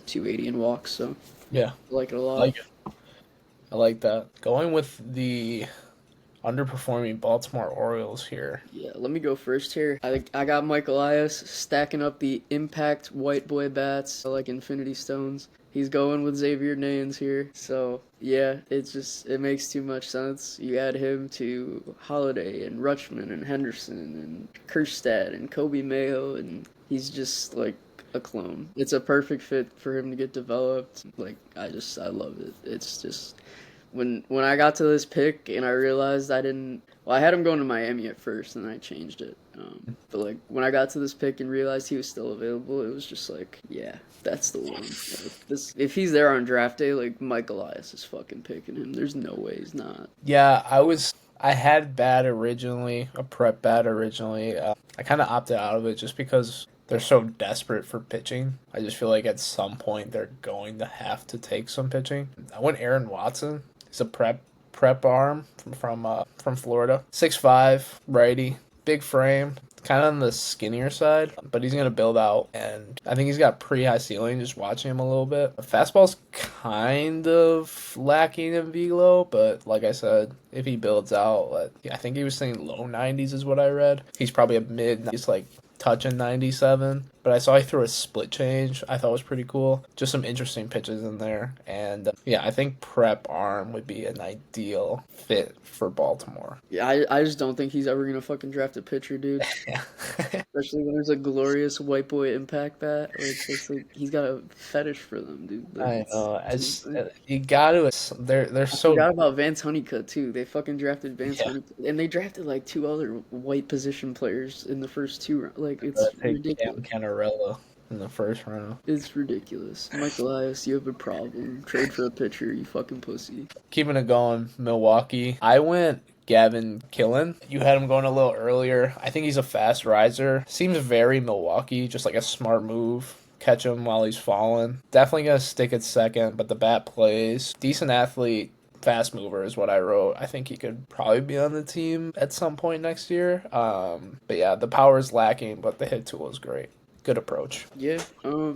280 and walks. So Yeah, I like it a I lot. like it. I like that. Going with the underperforming Baltimore Orioles here. Yeah, let me go first here. I got Mike Elias stacking up the impact white boy bats like Infinity Stones. He's going with Xavier Nains here. So, yeah, it makes too much sense. You add him to Holiday and Rutschman and Henderson and Kerstad and Kobe Mayo, and he's just like a clone. It's a perfect fit for him to get developed. Like, I love it. It's just when I got to this pick and I realized I had him going to Miami at first and then I changed it. But like when I got to this pick and realized he was still available, it was just like, yeah, that's the one. Like, if he's there on draft day, like Mike Elias is fucking picking him. There's no way he's not. Yeah, I had bat originally, a prep bat originally. I kind of opted out of it just because they're so desperate for pitching. I just feel like at some point they're going to have to take some pitching. I went Aaron Watson. He's a prep arm from Florida. 6'5", righty, big frame, kind of on the skinnier side, but he's going to build out, and I think he's got pretty high ceiling just watching him a little bit. Fastball's kind of lacking in velo, but like I said, if he builds out, I think he was saying low 90s is what I read. He's probably a mid, he's like touching 97, but I saw he threw a split change. I thought was pretty cool. Just some interesting pitches in there, and yeah, I think prep arm would be an ideal fit for Baltimore. Yeah, I just don't think he's ever gonna fucking draft a pitcher, dude. Yeah. Especially when there's a glorious white boy impact bat. It's like he's got a fetish for them, dude. Like, I know. You got to. They're I so. forgot about Vance Honeycutt too. They fucking drafted Vance Yeah. Honeycutt, and they drafted like 2 other white position players in the first 2 rounds. Like it's Take Cam ridiculous. Canarella in the first round. It's ridiculous. Mike Elias, you have a problem. Trade for a pitcher, you fucking pussy. Keeping it going, Milwaukee. I went Gavin Killen. You had him going a little earlier. I think he's a fast riser. Seems very Milwaukee, just like a smart move. Catch him while he's falling. Definitely going to stick at second, but the bat plays. Decent athlete. Fast mover is what I wrote. I think he could probably be on the team at some point next year. But yeah, the power is lacking, but the hit tool is great. Good approach. Yeah,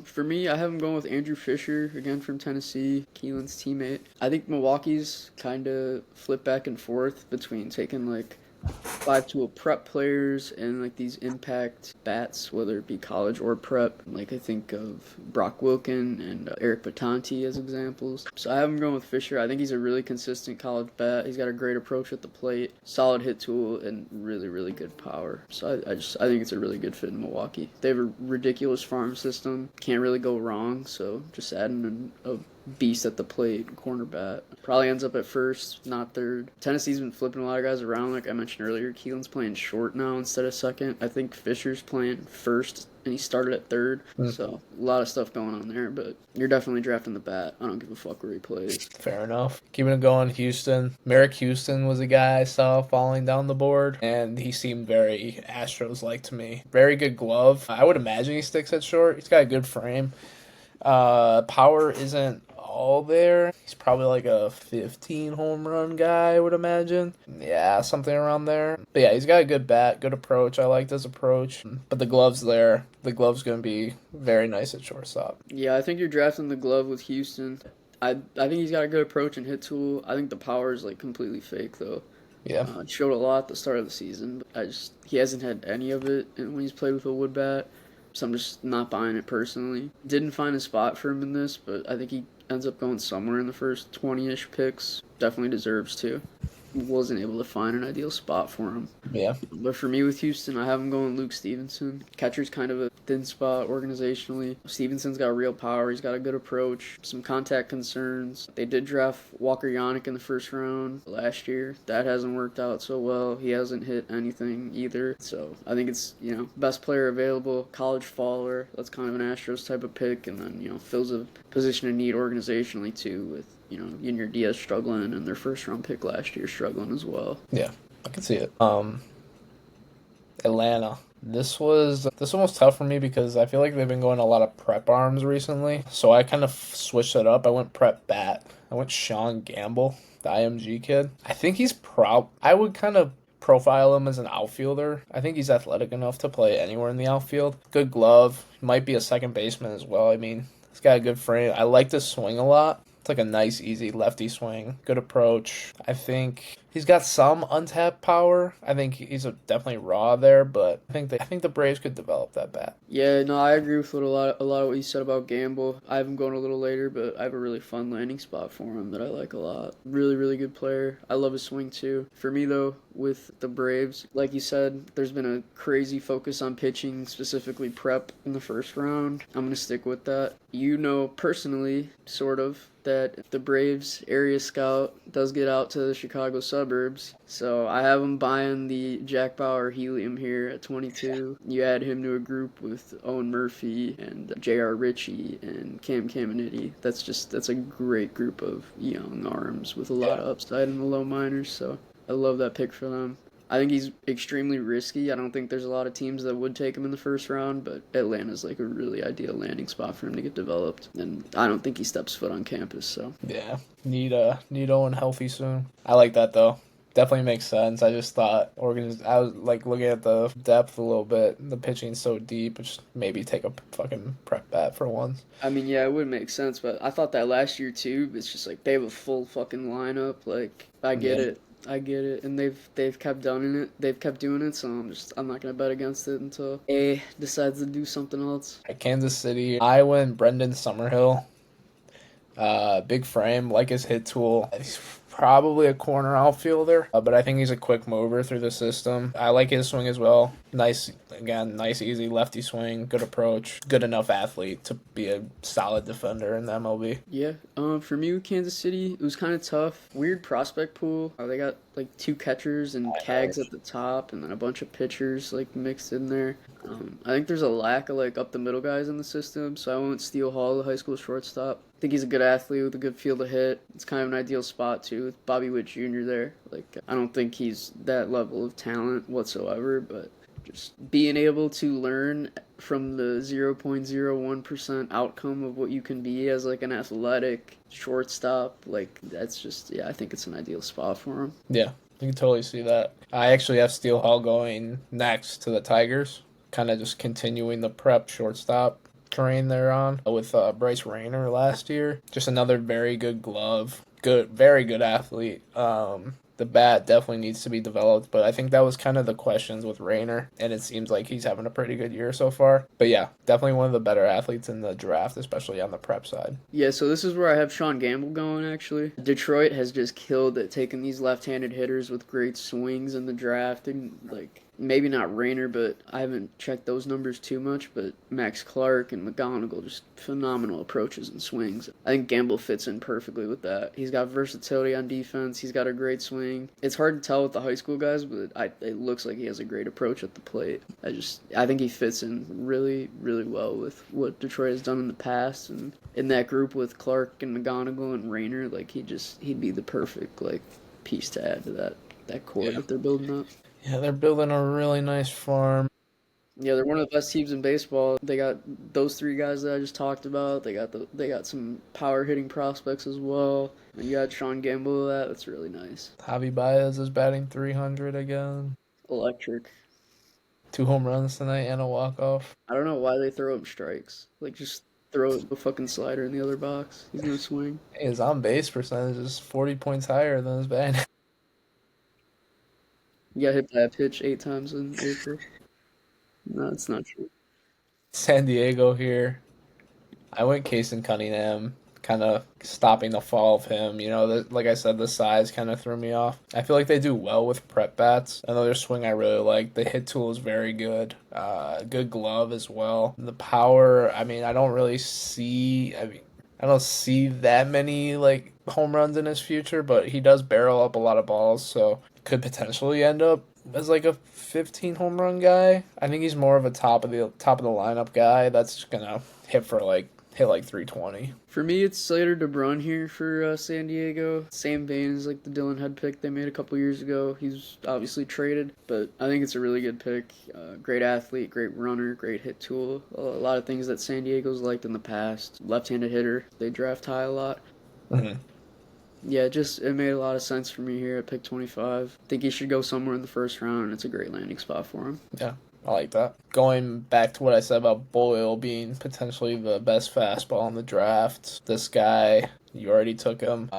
for me, I have him going with Andrew Fisher, again from Tennessee, Keelan's teammate. I think Milwaukee's kind of flip back and forth between taking like 5-tool prep players and like these impact bats, whether it be college or prep. Like I think of Brock Wilken and Eric Batanti as examples. So I have him going with Fisher. I think he's a really consistent college bat. He's got a great approach at the plate, solid hit tool, and really, really good power. So I think it's a really good fit in Milwaukee. They have a ridiculous farm system. Can't really go wrong. So just adding a beast at the plate, corner bat. Probably ends up at first, not third. Tennessee's been flipping a lot of guys around, like I mentioned earlier. Keelan's playing short now instead of second. I think Fisher's playing first, and he started at third. So a lot of stuff going on there, but you're definitely drafting the bat. I don't give a fuck where he plays. Fair enough. Keeping it going, Houston. Merrick Houston was a guy I saw falling down the board, and he seemed very Astros-like to me. Very good glove. I would imagine he sticks at short. He's got a good frame. Power isn't all there. He's probably like a 15 home run guy, I would imagine. Yeah, something around there. But yeah, he's got a good bat, good approach. I liked his approach. But the glove's there. The glove's going to be very nice at shortstop. Yeah, I think you're drafting the glove with Houston. I think he's got a good approach and hit tool. I think the power is like completely fake though. Yeah. It showed a lot at the start of the season, but he hasn't had any of it when he's played with a wood bat. So I'm just not buying it personally. Didn't find a spot for him in this, but I think he ends up going somewhere in the first 20-ish picks. Definitely deserves to. Wasn't able to find an ideal spot for him. Yeah. But for me with Houston, I have him going Luke Stevenson. Catcher's kind of a thin spot organizationally. Stevenson's got real power. He's got a good approach. Some contact concerns. They did draft Walker Yannick in the first round last year. That hasn't worked out so well. He hasn't hit anything either. So I think it's, best player available, college faller. That's kind of an Astros type of pick. And then, fills a position of need organizationally too with, Junior Diaz struggling and their first round pick last year struggling as well. Yeah, I can see it. Atlanta. This one was tough for me because I feel like they've been going a lot of prep arms recently. So I kind of switched it up. I went prep bat. I went Sean Gamble, the IMG kid. I think he's I would kind of profile him as an outfielder. I think he's athletic enough to play anywhere in the outfield. Good glove. Might be a second baseman as well. I mean, he's got a good frame. I like to swing a lot. It's like a nice, easy lefty swing. Good approach. I think he's got some untapped power. I think he's definitely raw there, but I think the Braves could develop that bat. Yeah, no, I agree with a lot of what you said about Gamble. I have him going a little later, but I have a really fun landing spot for him that I like a lot. Really, really good player. I love his swing too. For me though, with the Braves, like you said, there's been a crazy focus on pitching, specifically prep in the first round. I'm going to stick with that. Personally, sort of, that the Braves area scout does get out to the Chicago suburbs. So I have him buying the Jack Bauer Helium here at 22. You add him to a group with Owen Murphy and J.R. Ritchie and Cam Caminiti. That's a great group of young arms with a lot of upside in the low minors. So I love that pick for them. I think he's extremely risky. I don't think there's a lot of teams that would take him in the first round, but Atlanta's like a really ideal landing spot for him to get developed. And I don't think he steps foot on campus, so. Yeah. Need Owen healthy soon. I like that though. Definitely makes sense. I just thought I was like looking at the depth a little bit. The pitching's so deep. Just maybe take a fucking prep bat for once. I mean, yeah, it would make sense, but I thought that last year too. It's just like they have a full fucking lineup. Like I get it. And they've kept doing it. They've kept doing it, so I'm not gonna bet against it until A decides to do something else. At Kansas City, I went Brendan Summerhill. Big frame, like his hit tool. He's probably a corner outfielder, but I think he's a quick mover through the system. I like his swing as well. Nice, easy lefty swing, good approach, good enough athlete to be a solid defender in the MLB. Yeah, for me with Kansas City, it was kind of tough. Weird prospect pool. They got like 2 catchers and Cags at the top, and then a bunch of pitchers like mixed in there. I think there's a lack of like up the middle guys in the system, so I went Steele Hall, the high school shortstop. I think he's a good athlete with a good field of hit. It's kind of an ideal spot too with Bobby Witt Jr. there. Like I don't think he's that level of talent whatsoever, but just being able to learn from the 0.01% outcome of what you can be as like an athletic shortstop, like that's just, I think it's an ideal spot for him. Yeah, you can totally see that. I actually have Steele Hall going next to the Tigers, kind of just continuing the prep shortstop train they're on with Bryce Rayner last year. Just another very good glove, very good athlete. The bat definitely needs to be developed, but I think that was kind of the questions with Rayner, and it seems like he's having a pretty good year so far. But yeah, definitely one of the better athletes in the draft, especially on the prep side. Yeah, so this is where I have Sean Gamble going, actually. Detroit has just killed at taking these left-handed hitters with great swings in the draft, and like Maybe not Rayner, but I haven't checked those numbers too much. But Max Clark and McGonigal, just phenomenal approaches and swings. I think Gamble fits in perfectly with that. He's got versatility on defense. He's got a great swing. It's hard to tell with the high school guys, but it looks like he has a great approach at the plate. I think he fits in really, really well with what Detroit has done in the past, and in that group with Clark and McGonigal and Rayner, like he'd be the perfect like piece to add to that core that they're building up. Yeah, they're building a really nice farm. Yeah, they're one of the best teams in baseball. They got those three guys that I just talked about. They got some power hitting prospects as well. And you got Sean Gamble. That's really nice. Javi Baez is batting 300 again. Electric. 2 home runs tonight and a walk-off. I don't know why they throw him strikes. Like just throw a fucking slider in the other box. He's gonna swing. His on-base percentage is 40 points higher than his batting. You got hit by a pitch 8 times in April. No, that's not true. San Diego here. I went Kason Cunningham, kind of stopping the fall of him. Like I said, the size kind of threw me off. I feel like they do well with prep bats. Another swing I really like. The hit tool is very good. Good glove as well. The power, I mean, I don't see that many like home runs in his future, but he does barrel up a lot of balls, so could potentially end up as like a 15 home run guy. I think he's more of a top of the lineup guy that's gonna hit like 320. For me, it's Slater DeBrun here for San Diego. Same vein as like the Dylan Head pick they made a couple years ago. He's obviously traded, but I think it's a really good pick. Great athlete, great runner, great hit tool. A lot of things that San Diego's liked in the past. Left-handed hitter. They draft high a lot. Mm-hmm. Yeah, it made a lot of sense for me here at pick 25. I think he should go somewhere in the first round, and it's a great landing spot for him. Yeah, I like that. Going back to what I said about Boyle being potentially the best fastball in the draft, this guy, you already took him,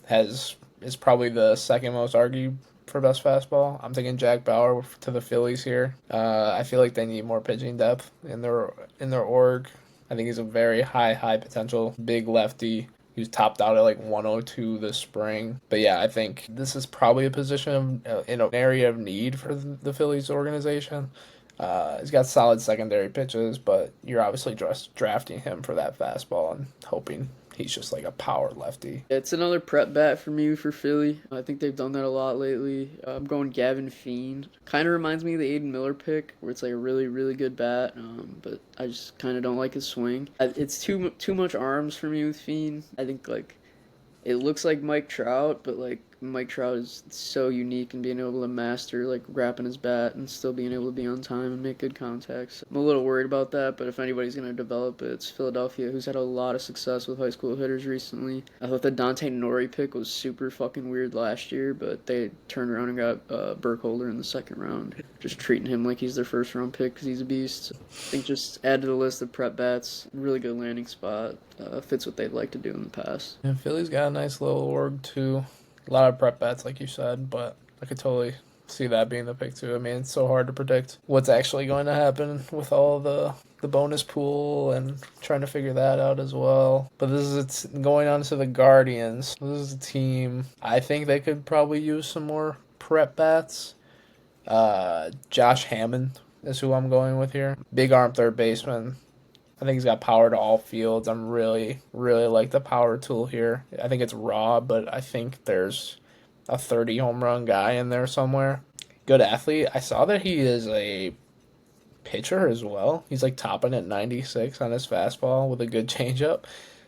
is probably the second most argued for best fastball. I'm thinking Jack Bauer to the Phillies here. I feel like they need more pitching depth in their org. I think he's a very high potential, big lefty. He was topped out at like 102 this spring. But yeah, I think this is probably a position in an area of need for the Phillies organization. He's got solid secondary pitches, but you're obviously just drafting him for that fastball and hoping he's just like a power lefty. It's another prep bat for me for Philly. I think they've done that a lot lately. I'm going Gavin Fiend. Kind of reminds me of the Aiden Miller pick, where it's like a really, really good bat, but I just kind of don't like his swing. It's too much arms for me with Fiend. I think like it looks like Mike Trout, but like Mike Trout is so unique in being able to master like wrapping his bat and still being able to be on time and make good contacts. I'm a little worried about that, but if anybody's going to develop it, it's Philadelphia, who's had a lot of success with high school hitters recently. I thought the Dante Nori pick was super fucking weird last year, but they turned around and got Burkholder in the second round, just treating him like he's their first round pick because he's a beast. I think just add to the list of prep bats. Really good landing spot. Fits what they'd like to do in the past. And Philly's got a nice little org too. A lot of prep bats, like you said, but I could totally see that being the pick too. I mean, it's so hard to predict what's actually going to happen with all the bonus pool and trying to figure that out as well. But it's going on to the Guardians. This is a team I think they could probably use some more prep bats. Josh Hammond is who I'm going with here. Big arm third baseman. I think he's got power to all fields. I'm really, really like the power tool here. I think it's raw, but I think there's a 30 home run guy in there somewhere. Good athlete. I saw that he is a pitcher as well. He's like topping at 96 on his fastball with a good changeup.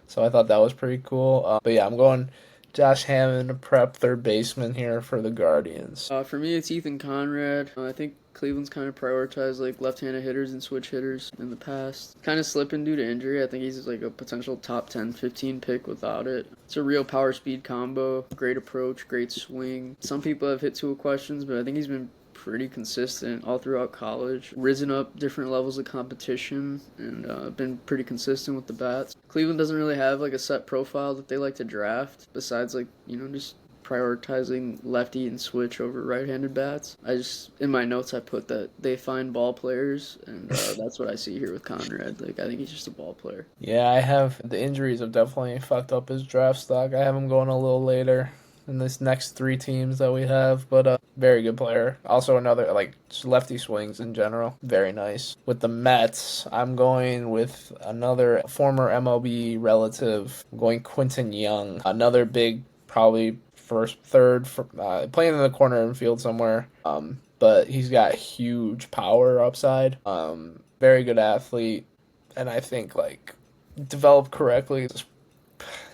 So I thought that was pretty cool. But yeah, I'm going Josh Hammond, prep third baseman here for the Guardians. For me, it's Ethan Conrad. I think Cleveland's kind of prioritized like left-handed hitters and switch hitters in the past. Kind of slipping due to injury. I think he's like a potential top 10, 15 pick without it. It's a real power speed combo. Great approach, great swing. Some people have hit tool questions, but I think he's been pretty consistent all throughout college. Risen up different levels of competition and been pretty consistent with the bats. Cleveland doesn't really have like a set profile that they like to draft besides like, just prioritizing lefty and switch over right-handed bats. In my notes I put that they find ball players, and that's what I see here with Conrad. Like I think he's just a ball player. Yeah, the injuries have definitely fucked up his draft stock. I have him going a little later in this next three teams that we have, but Very good player. Also another like just lefty swings in general. Very nice. With the Mets, I'm going with another former MLB relative. I'm going Quinton Young. Another big, probably first, third, playing in the corner infield somewhere. But he's got huge power upside. Very good athlete, and I think like developed correctly. Just,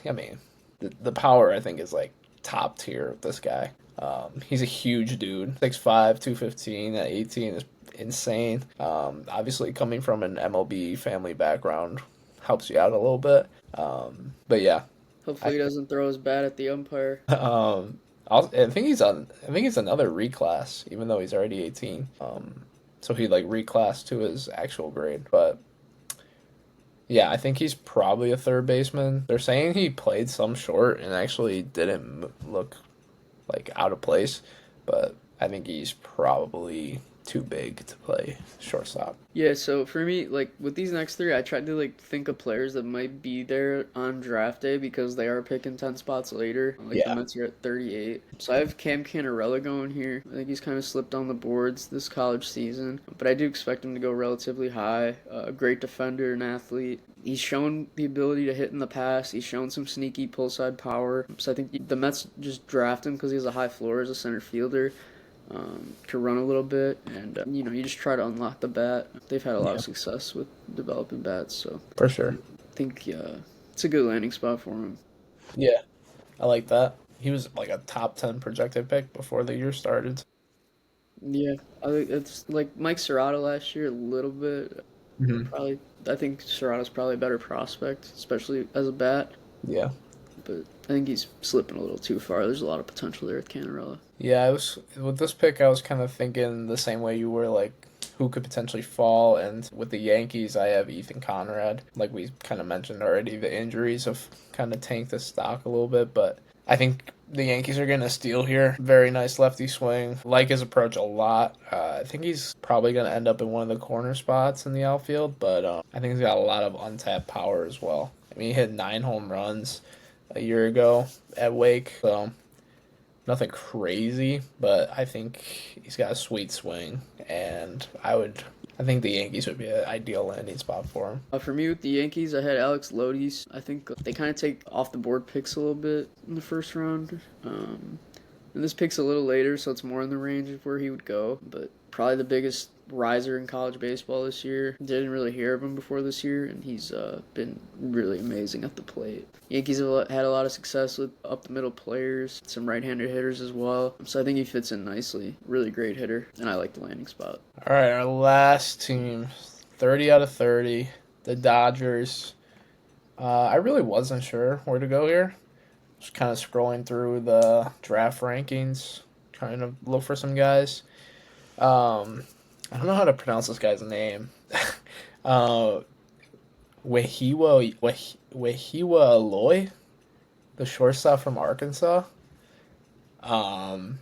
I mean, the power I think is like top tier with this guy. He's a huge dude, 6'5", 215 at 18 is insane. Obviously coming from an MLB family background helps you out a little bit. But yeah, I Hopefully he doesn't throw his bat at the umpire. I think he's another reclass, even though he's already 18. So he like reclassed to his actual grade, but yeah, I think he's probably a third baseman. They're saying he played some short and actually didn't look like out of place, but I think he's probably too big to play shortstop. Yeah, so for me, like with these next three, I tried to like think of players that might be there on draft day because they are picking 10 spots later. Like the Yeah, Mets are at 38. So I have Cam Canarella going here. I think he's kind of slipped on the boards this college season, but I do expect him to go relatively high. A great defender and athlete. He's shown the ability to hit in the past. He's shown some sneaky pull side power. So I think the Mets just draft him because he has a high floor as a center fielder. To run a little bit, and you just try to unlock the bat. They've had a lot yeah, of success with developing bats, so for sure. I think it's a good landing spot for him. Yeah, I like that. He was like a top 10 projected pick before the year started. Yeah, I think it's like Mike Serrato last year a little bit. Hmm. Probably, I think Serrato's probably a better prospect, especially as a bat. Yeah. But I think he's slipping a little too far. There's a lot of potential there with Canarella. Yeah, I was with this pick. I was kind of thinking the same way you were, like who could potentially fall. And with the Yankees, I have Ethan Conrad. Like we kind of mentioned already, the injuries have kind of tanked the stock a little bit, but I think the Yankees are going to steal here. Very nice lefty swing. Like his approach a lot. I think he's probably going to end up in one of the corner spots in the outfield, but I think he's got a lot of untapped power as well. I mean, he hit 9 home runs a year ago at Wake, so nothing crazy, but I think he's got a sweet swing, and I think the Yankees would be an ideal landing spot for him. For me with the Yankees, I had Alex Lodies. I think they kind of take off the board picks a little bit in the first round. And this pick's a little later, so it's more in the range of where he would go. But probably the biggest riser in college baseball this year. Didn't really hear of him before this year, and he's been really amazing at the plate. Yankees have had a lot of success with up the middle players, some right-handed hitters as well. So I think he fits in nicely. Really great hitter, and I like the landing spot. All right, our last team, 30 out of 30, the Dodgers. I really wasn't sure where to go here. Just kind of scrolling through the draft rankings, trying to look for some guys. I don't know how to pronounce this guy's name. uh, Wehiwa Aloy, the shortstop from Arkansas. Um,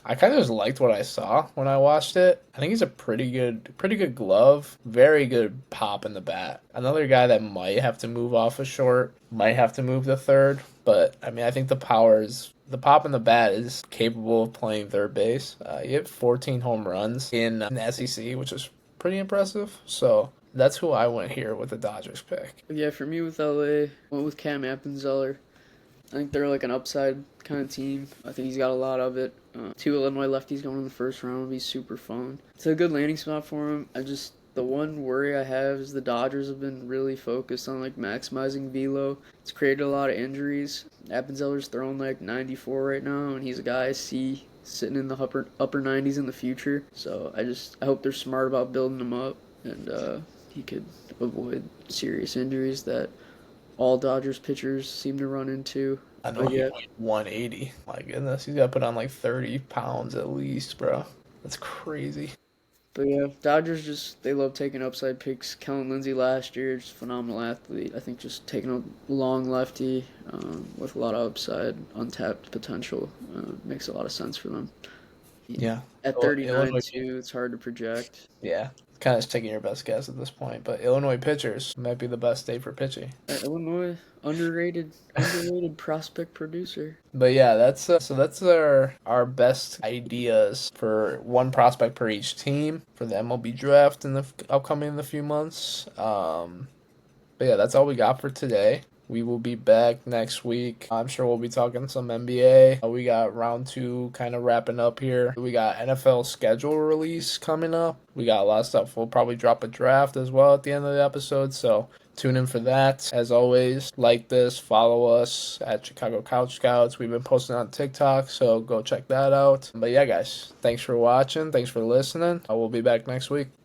I kind of just liked what I saw when I watched it. I think he's a pretty good glove, very good pop in the bat. Another guy that might have to move off a short, might have to move to third, but I mean, I think the pop in the bat is capable of playing third base. He hit 14 home runs in the SEC, which is pretty impressive. So that's who I went here with the Dodgers pick. But yeah, for me with LA, went with Cam Appenzeller. I think they're like an upside kind of team. I think he's got a lot of it. Two Illinois lefties going in the first round would be super fun. It's a good landing spot for him. The one worry I have is the Dodgers have been really focused on like maximizing velo. It's created a lot of injuries. Appenzeller's throwing like 94 right now, and he's a guy I see sitting in the upper 90s in the future. So I hope they're smart about building him up, and he could avoid serious injuries that all Dodgers pitchers seem to run into. I know But he yeah, weighed 180. My goodness, he's got to put on like 30 pounds at least, bro. That's crazy. Dodgers they love taking upside picks. Kellen Lindsey last year, just phenomenal athlete. I think just taking a long lefty with a lot of upside, untapped potential makes a lot of sense for them. Yeah. At 39 Illinois, too, it's hard to project. yeah. kind of taking your best guess at this point, but Illinois pitchers might be the best state for pitching. Illinois, underrated prospect producer. But yeah, that's our best ideas for one prospect per each team for the MLB draft in the upcoming in a few months. But yeah, that's all we got for today. We will be back next week. I'm sure we'll be talking some NBA. We got round 2 kind of wrapping up here. We got NFL schedule release coming up. We got a lot of stuff. We'll probably drop a draft as well at the end of the episode. So tune in for that. As always, like this, follow us at Chicago Couch Scouts. We've been posting on TikTok, so go check that out. But yeah, guys, thanks for watching. Thanks for listening. I will be back next week.